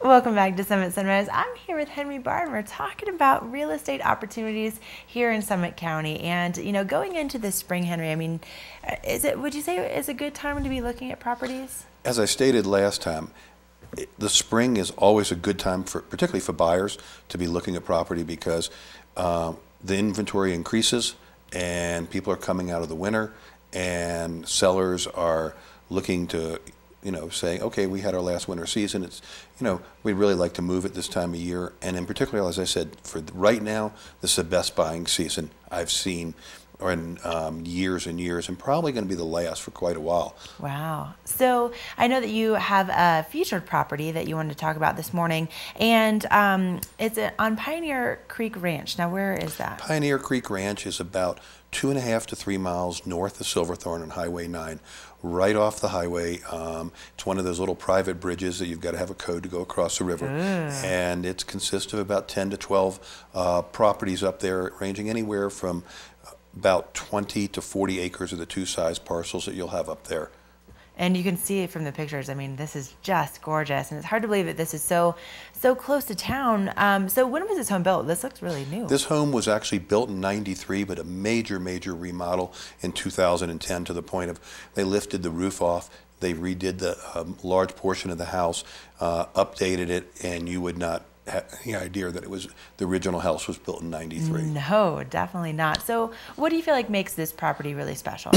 Welcome back to Summit Sunrise. I'm here with Henry Barr, and we're talking about real estate opportunities here in Summit County. And going into the spring, Henry, I mean, would you say it's a good time to be looking at properties? As I stated last time, the spring is always a good time particularly for buyers, to be looking at property because the inventory increases and people are coming out of the winter, and sellers are looking to saying, okay, we had our last winter season. It's, we'd really like to move it this time of year. And in particular, as I said, for right now, this is the best buying season I've seen in years and years, and probably going to be the last for quite a while. Wow. So I know that you have a featured property that you wanted to talk about this morning, and it's on Pioneer Creek Ranch. Now, where is that? Pioneer Creek Ranch is about 2.5 to 3 miles north of Silverthorne on Highway 9, right off the highway. It's one of those little private bridges that you've got to have a code to go across the river. And it consists of about 10 to 12 properties up there, ranging anywhere from about 20 to 40 acres of the two size parcels that you'll have up there. And you can see it from the pictures. I mean, this is just gorgeous, and it's hard to believe that this is so close to town. So when was this home built? This looks really new. This home was actually built in '93, but a major remodel in 2010, to the point of they lifted the roof off, they redid the large portion of the house, updated it, and you would not have any idea that the original house was built in '93. No, definitely not. So what do you feel like makes this property really special?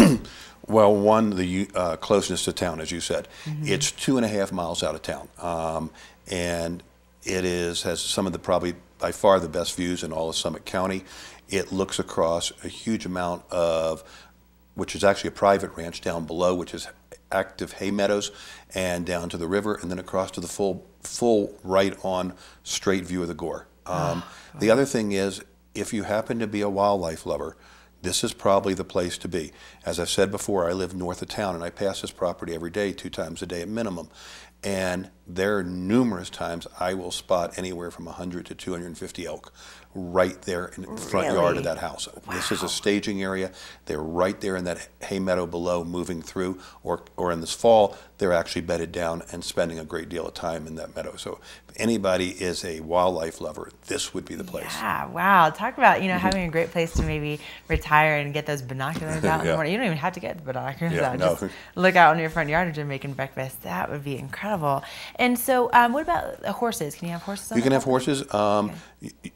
Well, one, the closeness to town, as you said. It's 2.5 miles out of town, and it has some of the, probably by far the best views in all of Summit County. It looks across a huge amount of, which is actually a private ranch down below, which is active hay meadows, and down to the river, and then across to the full right on straight view of the gore. The other thing is, if you happen to be a wildlife lover, this is probably the place to be. As I've said before, I live north of town, and I pass this property every day, 2 times a day at minimum. And there are numerous times I will spot anywhere from 100 to 250 elk right there in the front yard of that house. Wow. This is a staging area. They're right there in that hay meadow below, moving through, or in this fall, they're actually bedded down and spending a great deal of time in that meadow. So if anybody is a wildlife lover, this would be the place. Yeah, wow. Talk about, having a great place to maybe retire and get those binoculars out in the morning. You don't even have to get the binoculars out. No. Just look out in your front yard as you're making breakfast. That would be incredible. And so what about horses? Can you have horses on You can have property? horses. Okay.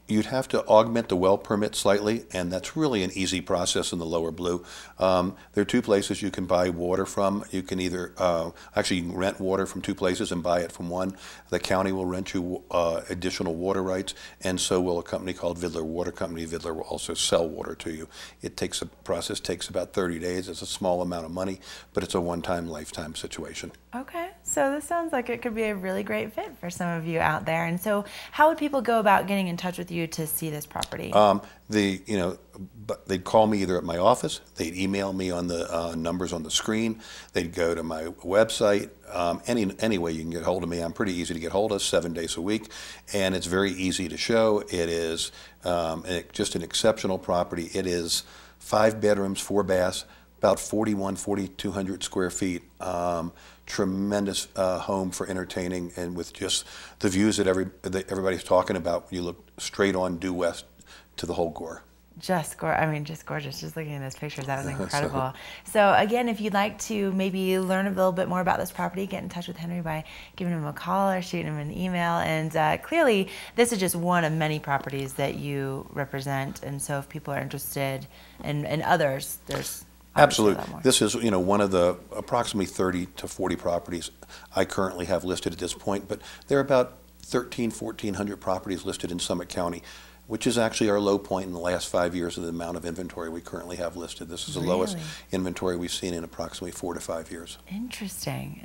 You'd have to augment the well permit slightly, and that's really an easy process in the lower blue. There are 2 places you can buy water from. You can either, actually you can rent water from 2 places and buy it from one. The county will rent you additional water rights, and so will a company called Vidler Water Company. Vidler will also sell water to you. Process takes about 30 days. It's a small amount of money, but it's a one-time, lifetime situation. Okay, so this sounds like it could be a really great fit for some of you out there. And so how would people go about getting in touch with you to see this property? They'd call me either at my office, they'd email me on the numbers on the screen, they'd go to my website. Any way you can get hold of me. I'm pretty easy to get hold of, 7 days a week, and it's very easy to show. It is just an exceptional property. It is 5 bedrooms, 4 baths, about 4,200 square feet. Tremendous home for entertaining, and with just the views that everybody's talking about. You look straight on due west to the whole gore. Just gorgeous. Just looking at those pictures, that was incredible. So again, if you'd like to maybe learn a little bit more about this property, get in touch with Henry by giving him a call or shooting him an email. And clearly, this is just one of many properties that you represent. And so if people are interested in others, there's absolutely. This is one of the approximately 30 to 40 properties I currently have listed at this point, but there are about 1,400 properties listed in Summit County, which is actually our low point in the last 5 years of the amount of inventory we currently have listed. This is the lowest inventory we've seen in approximately 4 to 5 years. Interesting.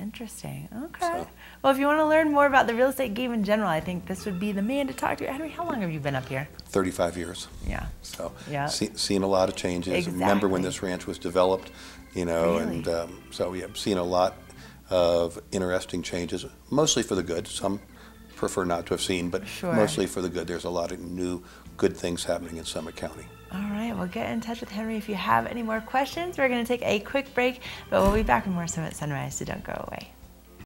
Okay. Well, if you want to learn more about the real estate game in general, I think this would be the man to talk to. Henry, how long have you been up here? 35 years. Yeah. So yeah. Seen a lot of changes. Exactly. Remember when this ranch was developed, and so we have seen a lot of interesting changes, mostly for the good. Some prefer not to have seen, but mostly for the good. There's a lot of new good things happening in Summit County. All right, well, get in touch with Henry if you have any more questions. We're going to take a quick break, but we'll be back with more Summit Sunrise, so don't go away.